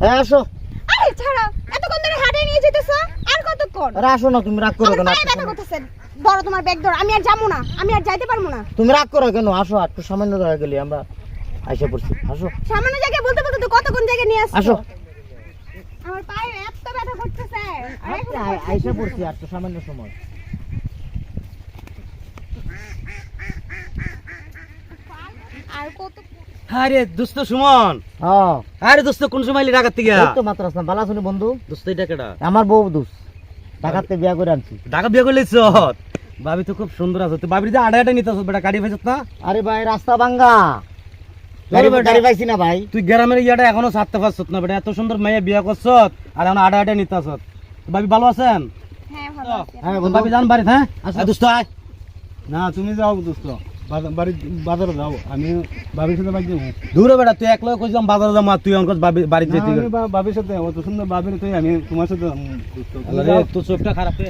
হ্যাঁ আসো। আরে ছাড়ো, এতক্ষণ ধরে হাঁটাই নিয়ে যেতেছো, আর কতক্ষণ? আরে আসো না, তুমি রাগ করো কেন? পায়ে ব্যথা করতেছে, ধরো তোমার ব্যাগ ধরো, আমি আর যাবো না, আমি আর যাইতে পারবো না। তুমি রাগ করো কেন? আসো, একটু সামান্য জায়গা গেলি আমরা আইসা পড়ছি, আসো। সামান্য জায়গায় বলতে বলতে তো কতক্ষণ জায়গায় নিয়ে আসছো। আসো। আমার পায়ে এত ব্যথা করতেছে। আইসা পড়ছি আর তো সামান্য সময়। আর কত? আরে দোস্ত সুমন, হ্যাঁ আরে দোস্ত কোন সময় এলি ঢাকা থেকে? এই তো মাত্র আসলাম। ভালো আছো বন্ধু? দোস্ত এটা কেডা? আমার বউ দোষ, ঢাকাতে বিয়া করে আনছি। ঢাকা বিয়ে করলিস? ভাবি তো খুব সুন্দর আছে। তো ভাবির যে আড়াইটা নিতে আসত বেটা, গাড়ি পাইছত না? আরে ভাই রাস্তা ভাঙ্গা, গাড়ি পাইছি না ভাই। তুই গ্রামের ইয়াটা এখনো ছাড়তে পারছত না বেটা, এত সুন্দর মেয়ে বিয়ে করছত আর এখন আড়াইটা নিতে আসত। ভাবি ভালো আছেন? হ্যাঁ ভালো আছি। হ্যাঁ তো ভাবি যান বাড়িতে। হ্যাঁ আচ্ছা। দোস্ত আয়। না তুমি যাও দোস্ত, বাজারে যাও, আমি বাবির সাথে বাইক যাবো। দূরে বেটা, তুই একলা কইছিলাম বাজারে যাম, আর তুই অঙ্ক বাড়িতে যেতে। বাবির সাথে অত সুন্দর বাবির তুই, আমি তোমার সাথে তোর চোখটা খারাপ রে।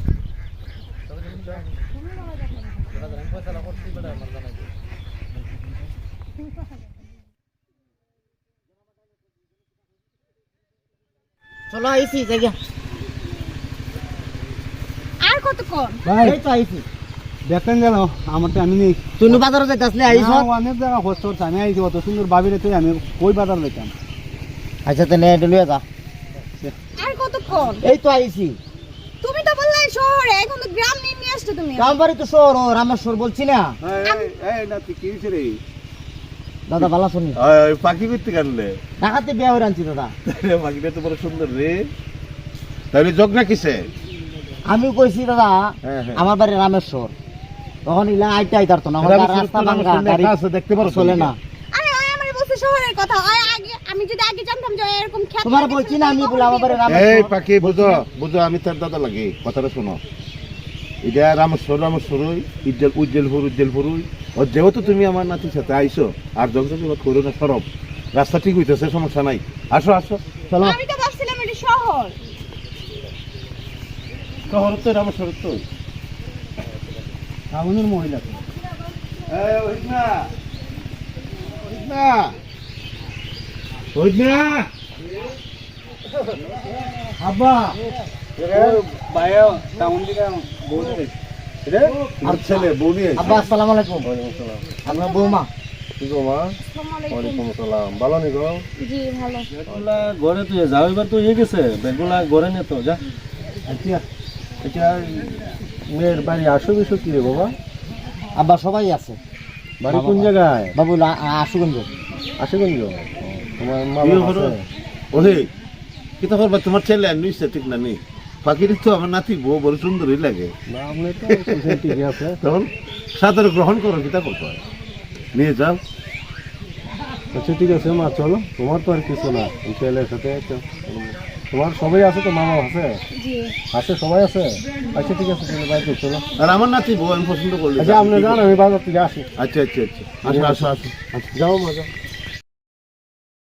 চলো আইছি জায়গা। আর কতক্ষণ? ভাই এই তো আইছি। দেখেন গেল আমারটা আমি নেই। তুই বাজারে যাইতে আসলে আইছো? না, অনেক জায়গা খরচ করছে, আমি আইছি অত সুন্দর বাবির তুই, আমি কই বাজার যেতাম। আচ্ছা তাহলে লইয়া যা। আর কতক্ষণ? এই তো আইছি। তুমি তো বললে শহরে, এখন তো গ্রাম নিয়ে আসছো তুমি। কাম বাড়ি তো শহর, ও রামেশ্বর বলছি না। এই না তুই কি হইছে রে? দাদা ভালো শুনি, পাখি করতে কাটলে ঢাকাতে বিয়া করে আনছি দাদা। পাখিটা তো বড় সুন্দর রে। তাহলে জগনা কিসে? আমি কইছি দাদা হ্যাঁ, হ্যাঁ। আমার বাড়ি রামেশ্বর, তখন ইলা আইতে আইতারতো না, এখন রাস্তা ভাঙ্গা, গাড়ি দেখতে পারো চলে না। আরে ওই আমারে বলছে শহরের কথা, ওই আগে আমি যদি আগে জানতাম যে এরকম খ্যাত তোমার বলছি না আমি বলে আমার বাড়ি এই রামেশ্বর। পাখি বুঝো বুঝো, আমি তার দাদা লাগে, কথাটা শোনো। এটা রামেশ্বরই উজ্জ্বলপুরই ও, যেহেতু তুমি আমার নাতির সাথে আইসো, আর যখন করো না সরব, রাস্তা ঠিক হইতেছে, সমস্যা নাই, আসো আসো। চলো। আমি তো ভাবছিলাম এটা শহর। শহর তো রামেশ্বর তো। আমাদের মহিলা তো। আব্বা বাইরে টাউন দিকে বলতে আর ছেলে বউ নিয়ে আব্বা আসসালামু আলাইকুম। আপনার বৌমা? আসসালামু আলাইকুম। ভালো নি গো? জি ভালো। বেগুলা ঘরে তুই যাও, এবার তো ইয়ে গেছে, বেগুলা ঘরে নে তো যা। আচ্ছা এটা মেয়ের বাড়ি আসো বিশো কি রে বাবা? আব্বা সবাই আছে। বাড়ি কোন জায়গায়? বাবু আশুগঞ্জ। আশুগঞ্জ। তোমার মা বিয়ে বাবা করো। আছে? ওহে কিতা করবা, তোমার ছেলে নিশ্চয় ঠিক না নি? পাখির তো আমার নাতি বউ বড় সুন্দরই লাগে, না আপনি তো ঠিক আছে। তখন সাদরে গ্রহণ করো, কিতা করবা, নিয়ে যাও। আচ্ছা ঠিক আছে মা, চলো, তোমার তো আর কিছু না, ছেলের সাথে তো তোমার সবাই আছে, তো মামা আছে, জি আছে সবাই আছে। আচ্ছা ঠিক আছে, তুমি বাইরে চলো। আর আমার নাতি বউ আমি পছন্দ করলি। আচ্ছা আপনি যান, আমি বাজার থেকে আসি। আচ্ছা আচ্ছা আচ্ছা, আসো আসো আসো। আচ্ছা যাও মা যাও।